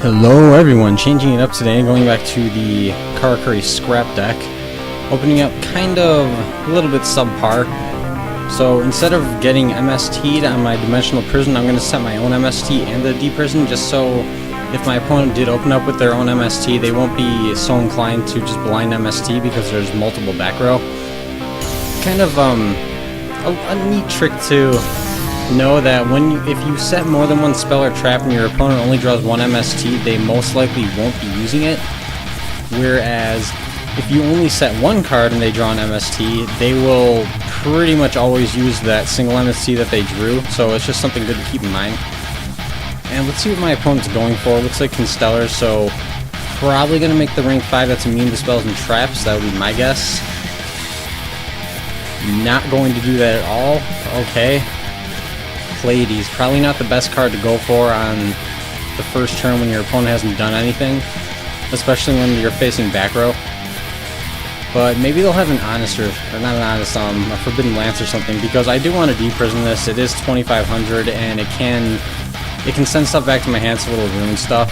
Hello everyone, changing it up today, going back to the Karakuri scrap deck, opening up kind of a little bit subpar. So instead of getting MST'd on my dimensional prison, I'm going to set my own MST and the D prison, just so if my opponent did open up with their own MST, they won't be so inclined to just blind MST because there's multiple back row. Kind of a neat trick to know that if you set more than one spell or trap and your opponent only draws one MST, they most likely won't be using it. Whereas if you only set one card and they draw an MST, they will pretty much always use that single MST that they drew, so it's just something good to keep in mind. And let's see what my opponent's going for. Looks like Constellars, so probably going to make the rank 5 that's immune to spells and traps. That would be my guess. Not going to do that at all. Okay. Pleiades, probably not the best card to go for on the first turn when your opponent hasn't done anything, especially when you're facing back row. But maybe they'll have an honest, or not an honest, a Forbidden Lance or something, because I do want to deprison this. It is 2500 and it can send stuff back to my hand, so little rune stuff.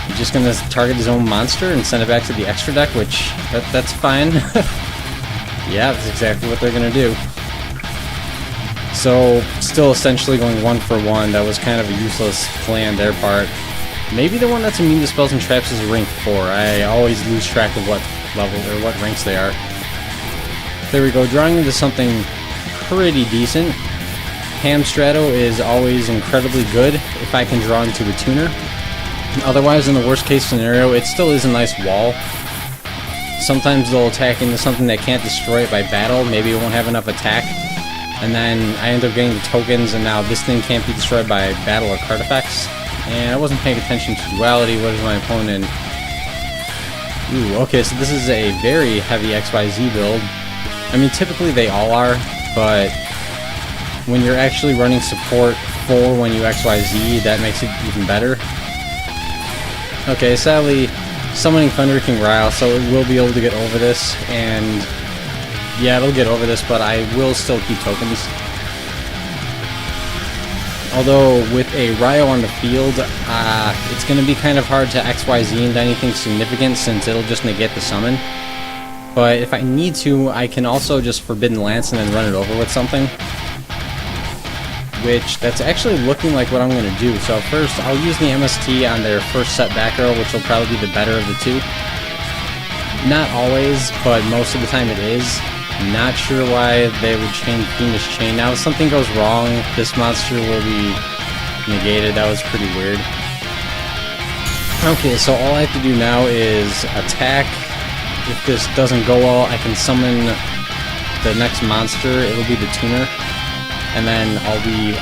He's just gonna target his own monster and send it back to the extra deck, which that's fine. Yeah, that's exactly what they're gonna do. So, still essentially going 1-for-1. That was kind of a useless play on their part. Maybe the one that's immune to spells and traps is rank 4. I always lose track of what level or what ranks they are. There we go, drawing into something pretty decent. Ham Strato is always incredibly good if I can draw into a tuner. Otherwise, in the worst case scenario, it still is a nice wall. Sometimes they'll attack into something that can't destroy it by battle. Maybe it won't have enough attack. And then I end up getting the tokens, and now this thing can't be destroyed by battle or card effects. And I wasn't paying attention to duality. What is my opponent? Ooh, okay, so this is a very heavy XYZ build. I mean, typically they all are, but when you're actually running support for when you XYZ, that makes it even better. Okay, sadly, summoning Thunder King Ryle, so it will be able to get over this, and yeah, it'll get over this, but I will still keep tokens. Although, with a Ryo on the field, it's going to be kind of hard to XYZ into anything significant since it'll just negate the summon. But if I need to, I can also just Forbidden Lance and then run it over with something. Which, that's actually looking like what I'm going to do. So first, I'll use the MST on their first set back row, which will probably be the better of the two. Not always, but most of the time it is. Not sure why they would change Fiendish Chain. Now, if something goes wrong, this monster will be negated. That was pretty weird. Okay, so all I have to do now is attack. If this doesn't go well, I can summon the next monster. It'll be the tuner. And then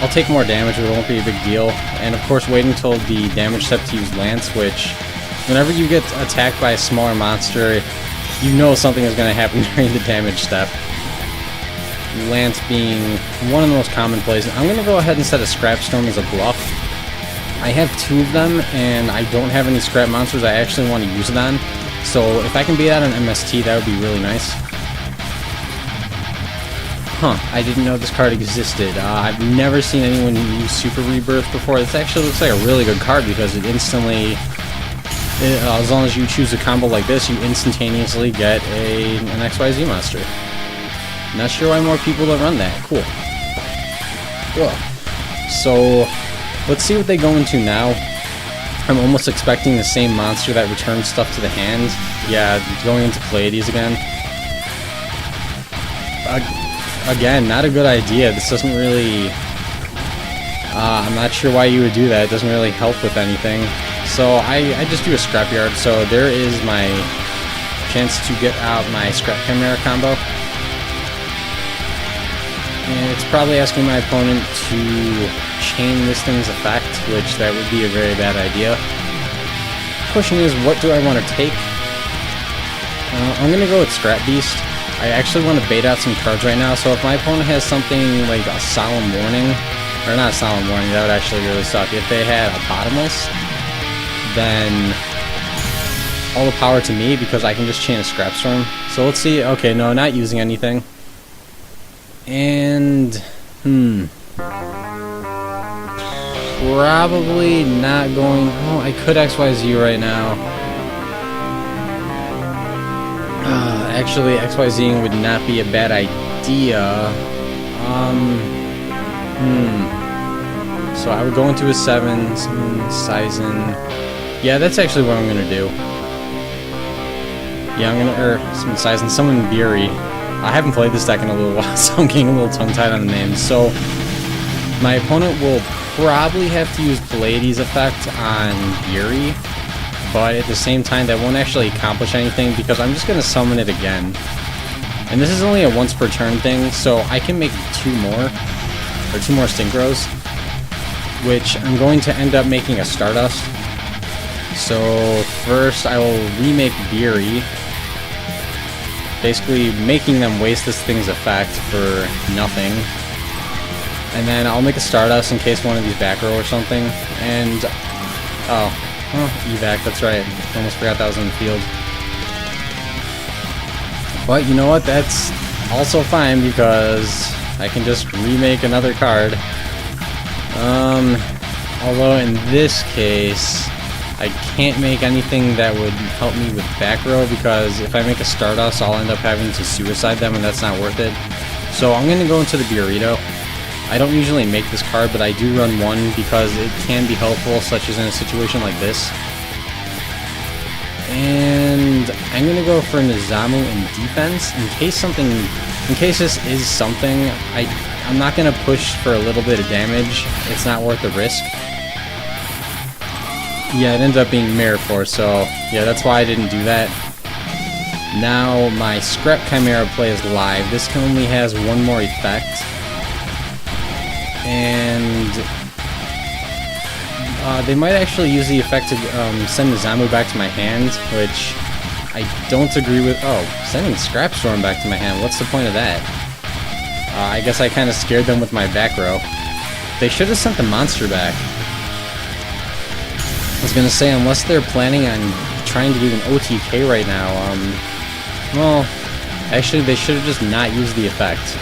I'll take more damage, but it won't be a big deal. And of course, wait until the damage step to use Lance, which, whenever you get attacked by a smaller monster, you know something is going to happen during the damage step. Lance being one of the most common plays. I'm going to go ahead and set a Scrap Storm as a bluff. I have 2 of them, and I don't have any scrap monsters I actually want to use it on. So if I can beat out an MST, that would be really nice. Huh, I didn't know this card existed. I've never seen anyone use Super Rebirth before. This actually looks like a really good card because it instantly... as long as you choose a combo like this, you instantaneously get an XYZ monster. Not sure why more people don't run that. Cool. Cool. So, let's see what they go into now. I'm almost expecting the same monster that returns stuff to the hand. Yeah, going into Pleiades again. Again, not a good idea. This doesn't really... I'm not sure why you would do that. It doesn't really help with anything. So I just do a Scrapyard, so there is my chance to get out my Scrap Chimera combo. And it's probably asking my opponent to chain this thing's effect, which that would be a very bad idea. Question is, what do I want to take? I'm going to go with Scrap Beast. I actually want to bait out some cards right now, so if my opponent has something like a Solemn Warning, or not Solemn Warning, that would actually really suck. If they had a Bottomless, then all the power to me because I can just chain a Scrap Storm. So let's see. Okay, no, not using anything. And probably not going... Oh, I could XYZ right now. Actually, XYZing would not be a bad idea. So I would go into a 7, sizing. Yeah, that's actually what I'm gonna do. Yeah, I'm gonna, sizing, summon Buri. I haven't played this deck in a little while, so I'm getting a little tongue-tied on the names. So, my opponent will probably have to use Pleiades effect on Buri, but at the same time, that won't actually accomplish anything because I'm just gonna summon it again. And this is only a once per turn thing, so I can make 2 more Synchros, which I'm going to end up making a Stardust. So first I will remake Buri, basically making them waste this thing's effect for nothing. And then I'll make a Stardust in case one of these back row or something. And evac, that's right. Almost forgot that was in the field. But you know what? That's also fine because I can just remake another card. Although in this case, I can't make anything that would help me with back row because if I make a Stardust, I'll end up having to suicide them and that's not worth it. So I'm going to go into the Burrito. I don't usually make this card, but I do run one because it can be helpful, such as in a situation like this. And I'm going to go for Nizamu in defense in case this is something. I'm not going to push for a little bit of damage. It's not worth the risk. Yeah, it ended up being Mirror Force, so yeah, that's why I didn't do that. Now my Scrap Chimera play is live. This only has one more effect. And they might actually use the effect to send Nizamu back to my hand, which I don't agree with. Oh, sending Scrap Storm back to my hand. What's the point of that? I guess I kind of scared them with my back row. They should have sent the monster back. I was gonna say, unless they're planning on trying to do an OTK right now, well, actually they should have just not used the effect.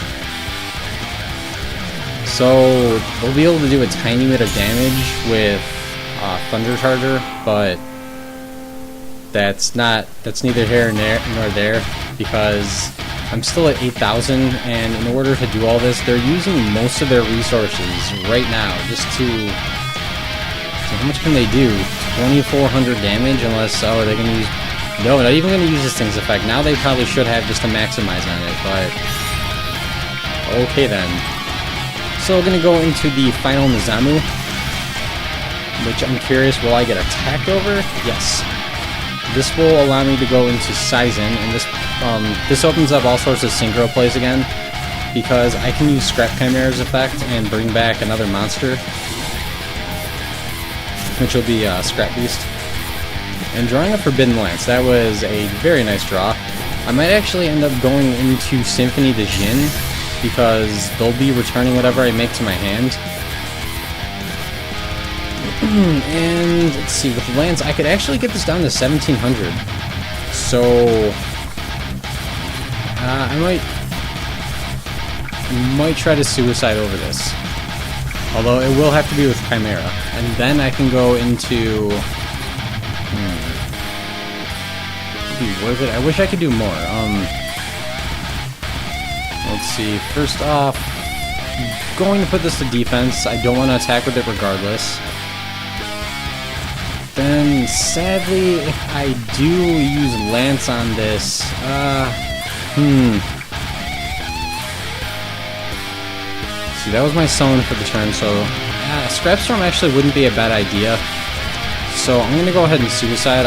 So, they'll be able to do a tiny bit of damage with Thunder Charger, but that's neither here nor there, because I'm still at 8,000, and in order to do all this, they're using most of their resources right now, just to... How much can they do? 2,400 damage, unless... Oh, they're gonna use... No, not even gonna use this thing's effect. Now they probably should have just to maximize on it, but... Okay then. So we're gonna go into the final Nizamu, which I'm curious, will I get attacked over? Yes. This will allow me to go into Saizen, and this opens up all sorts of synchro plays again, because I can use Scrap Chimera's effect and bring back another monster, which will be Scrap Beast. And drawing a Forbidden Lance, that was a very nice draw. I might actually end up going into Symphony de Jin, because they'll be returning whatever I make to my hand. And let's see, with the Lance, I could actually get this down to 1,700. So I might try to suicide over this. Although it will have to be with Chimera. And then I can go into... It'd be worth it. I wish I could do more. Let's see. First off, I'm going to put this to defense. I don't want to attack with it regardless. Then, sadly, if I do use Lance on this, See, that was my summon for the turn, so Scrap Storm actually wouldn't be a bad idea. So I'm going to go ahead and suicide.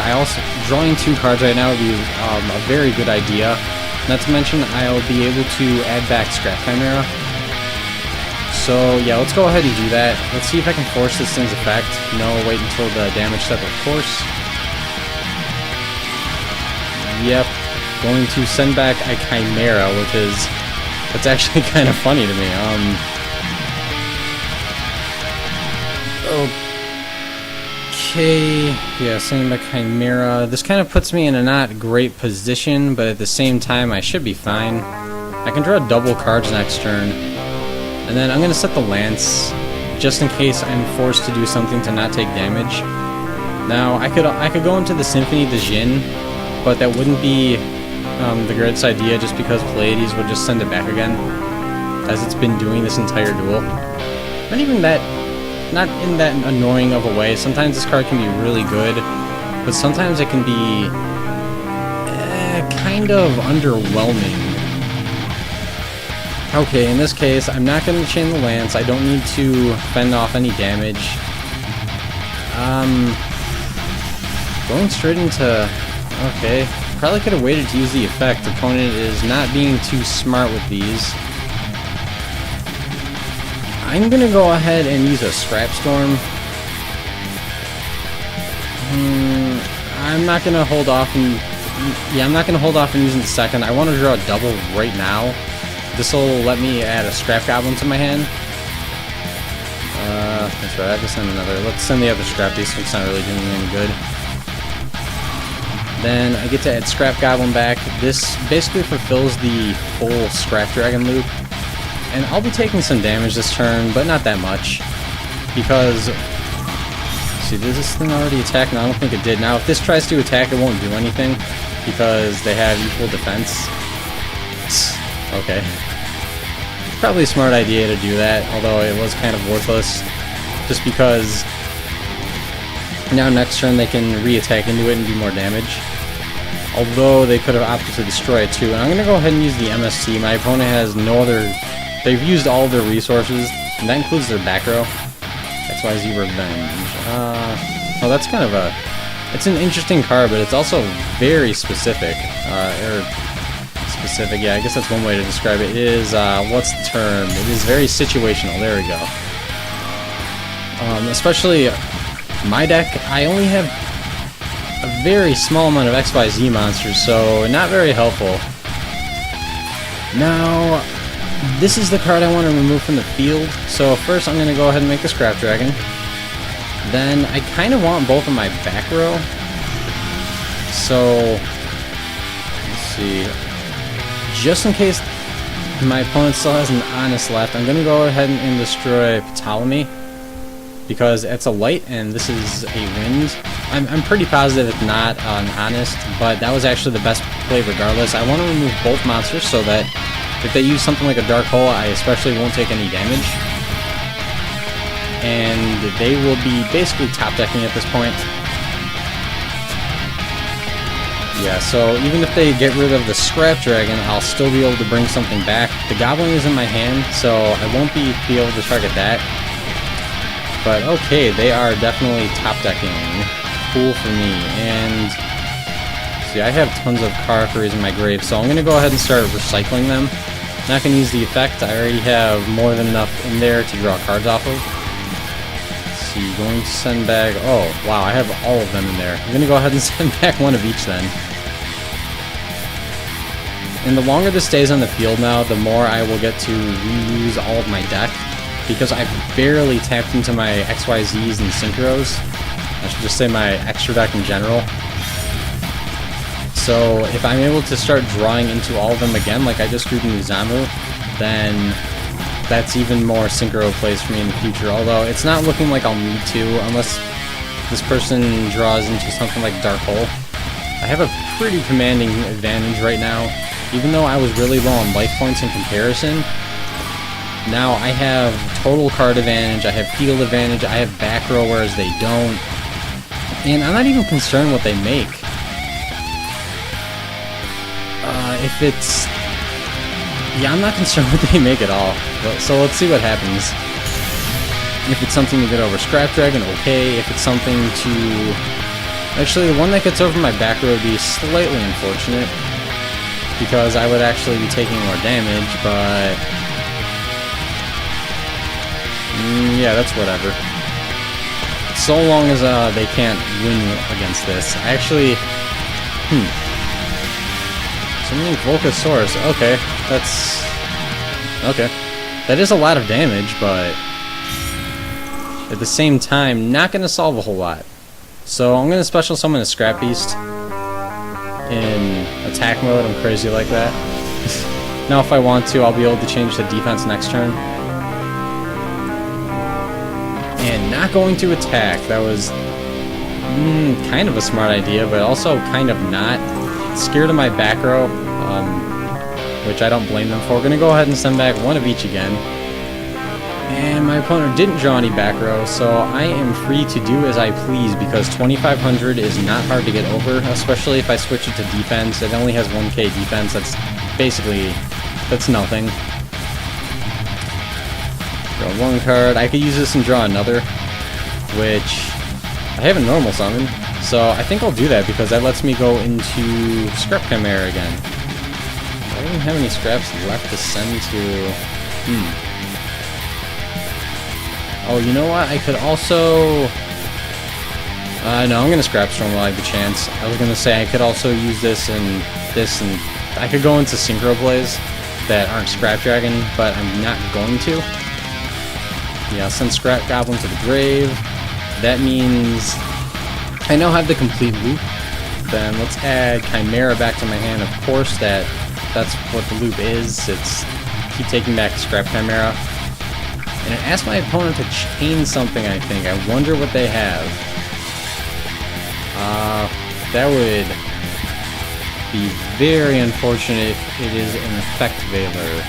Drawing 2 cards right now would be a very good idea. Not to mention, I'll be able to add back Scrap Chimera. So yeah, let's go ahead and do that. Let's see if I can force this thing's effect. No, wait until the damage step, of course. Yep, going to send back a Chimera, that's actually kind of funny to me. Okay, yeah, sending back Chimera. This kind of puts me in a not great position, but at the same time, I should be fine. I can draw double cards next turn. And then I'm going to set the Lance, just in case I'm forced to do something to not take damage. Now, I could go into the Symphony de Jin, but that wouldn't be the greatest idea just because Pleiades would just send it back again, as it's been doing this entire duel. Not even that, not in that annoying of a way. Sometimes this card can be really good, but sometimes it can be kind of underwhelming. Okay, in this case, I'm not going to chain the Lance. I don't need to fend off any damage. Going straight into... Okay, probably could have waited to use the effect. Opponent is not being too smart with these. I'm going to go ahead and use a Scrap Storm. I'm not going to hold off and... Yeah, I'm not going to hold off and using the second. I want to draw a double right now. This will let me add a Scrap Goblin to my hand. That's right, I have to send another. Let's send the other Scrap Beast, it's not really doing me any good. Then I get to add Scrap Goblin back. This basically fulfills the full Scrap Dragon loop. And I'll be taking some damage this turn, but not that much. Because... See, does this thing already attack? No, I don't think it did. Now, if this tries to attack, it won't do anything. Because they have equal defense. Okay. Probably a smart idea to do that, although it was kind of worthless. Just because now next turn they can re-attack into it and do more damage. Although they could have opted to destroy it too. And I'm going to go ahead and use the MST. My opponent has no other... They've used all of their resources, and that includes their back row. XYZ Revenge. Well, that's kind of a... It's an interesting card, but it's also very specific. Specific, yeah, I guess that's one way to describe it. It is, what's the term? It is very situational. There we go. Especially my deck, I only have a very small amount of XYZ monsters, so not very helpful. Now, this is the card I want to remove from the field, so first I'm going to go ahead and make the Scrap Dragon. Then I kind of want both of my back row. So, let's see. Just in case my opponent still has an Honest left, I'm going to go ahead and destroy Ptolemy. Because it's a light and this is a wind. I'm pretty positive it's not an Honest, but that was actually the best play regardless. I want to remove both monsters so that if they use something like a Dark Hole, I especially won't take any damage. And they will be basically top decking at this point. Yeah, so even if they get rid of the Scrap Dragon, I'll still be able to bring something back. The Goblin is in my hand, so I won't be able to target that. But okay, they are definitely top decking. Cool for me. And see, I have tons of Karakuris in my grave, so I'm going to go ahead and start recycling them. Not going to use the effect. I already have more than enough in there to draw cards off of. Going to send back... Oh, wow, I have all of them in there. I'm going to go ahead and send back one of each then. And the longer this stays on the field now, the more I will get to reuse all of my deck. Because I've barely tapped into my XYZs and Synchros. I should just say my extra deck in general. So if I'm able to start drawing into all of them again, like I just drew the Nizamu, then... that's even more synchro plays for me in the future, although it's not looking like I'll need to unless this person draws into something like Dark Hole. I have a pretty commanding advantage right now, even though I was really low on life points in comparison. Now I have total card advantage, I have field advantage, I have back row whereas they don't, and I'm not even concerned what they make. If it's... Yeah, I'm not concerned what they make at all. So let's see what happens. If it's something to get over Scrap Dragon, okay. If it's something to... Actually, the one that gets over my back row would be slightly unfortunate. Because I would actually be taking more damage, but... yeah, that's whatever. So long as they can't win against this. I actually... Something Volcasaurus. Okay, that's... Okay. That is a lot of damage, but... at the same time, not going to solve a whole lot. So I'm going to special summon a Scrap Beast in attack mode. I'm crazy like that. Now if I want to, I'll be able to change the defense next turn. going to attack. That was kind of a smart idea, but also kind of not. Scared of my back row, which I don't blame them for. We're going to go ahead and send back one of each again. And my opponent didn't draw any back row, so I am free to do as I please because 2500 is not hard to get over, especially if I switch it to defense. It only has 1k defense. That's basically, that's nothing. Draw one card. I could use this and draw another, which I have a normal summon, so I think I'll do that because that lets me go into Scrap Chimera again. I don't even have any scraps left to send to... Oh, you know what? I could also... no, I'm going to Scrap Storm while I have the chance. I was going to say I could also use this and I could go into Synchro Blaze that aren't Scrap Dragon, but I'm not going to. Yeah, I'll send Scrap Goblin to the grave. That means I now have the complete loop. Then let's add Chimera back to my hand. Of course, that's what the loop is. It's keep taking back Scrap Chimera. And it asks my opponent to chain something, I think. I wonder what they have. That would be very unfortunate if it is an Effect Veiler.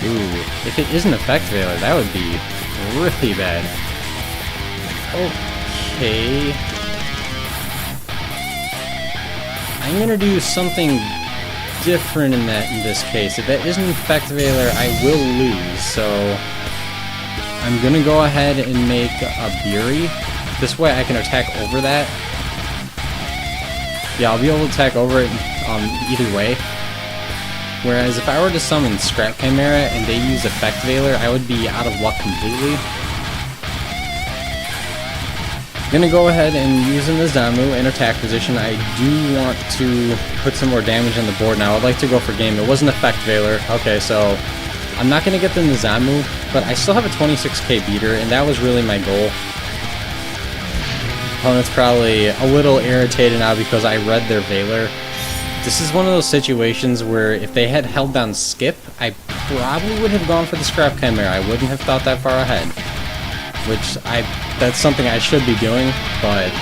Ooh, if it is an Effect Veiler, that would be really bad. Okay. I'm gonna do something different in this case. If that isn't Effect Veiler, I will lose, so I'm gonna go ahead and make a Buri. This way I can attack over that. Yeah, I'll be able to attack over it either way. Whereas if I were to summon Scrap Chimera and they use Effect Veiler, I would be out of luck completely. I'm gonna go ahead and use an Nizamu in attack position. I do want to put some more damage on the board now. I'd like to go for game. It was an Effect Veiler. Okay, so I'm not gonna get the Nizamu, but I still have a 26k beater, and that was really my goal. Opponent's probably a little irritated now because I read their Veiler. This is one of those situations where if they had held down skip, I probably would have gone for the Scrap Chimera. I wouldn't have thought that far ahead. Which, that's something I should be doing, but...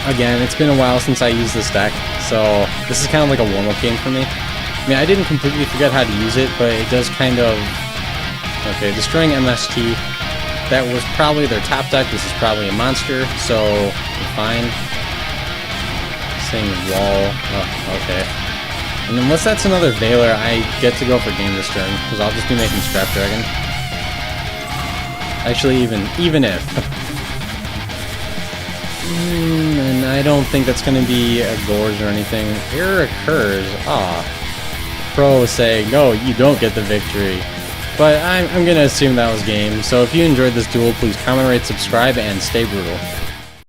Again, it's been a while since I used this deck, so this is kind of like a warm-up game for me. I mean, I didn't completely forget how to use it, but it does kind of... Okay, destroying MST. That was probably their top deck. This is probably a monster, so we're fine. Saying wall. Oh, okay. And unless that's another Veiler, I get to go for game this turn, because I'll just be making Scrap Dragon. Actually, even if. And I don't think that's going to be a Gorge or anything. Error occurs. Pro saying, no, you don't get the victory. But I'm going to assume that was game. So if you enjoyed this duel, please comment, rate, subscribe, and stay brutal.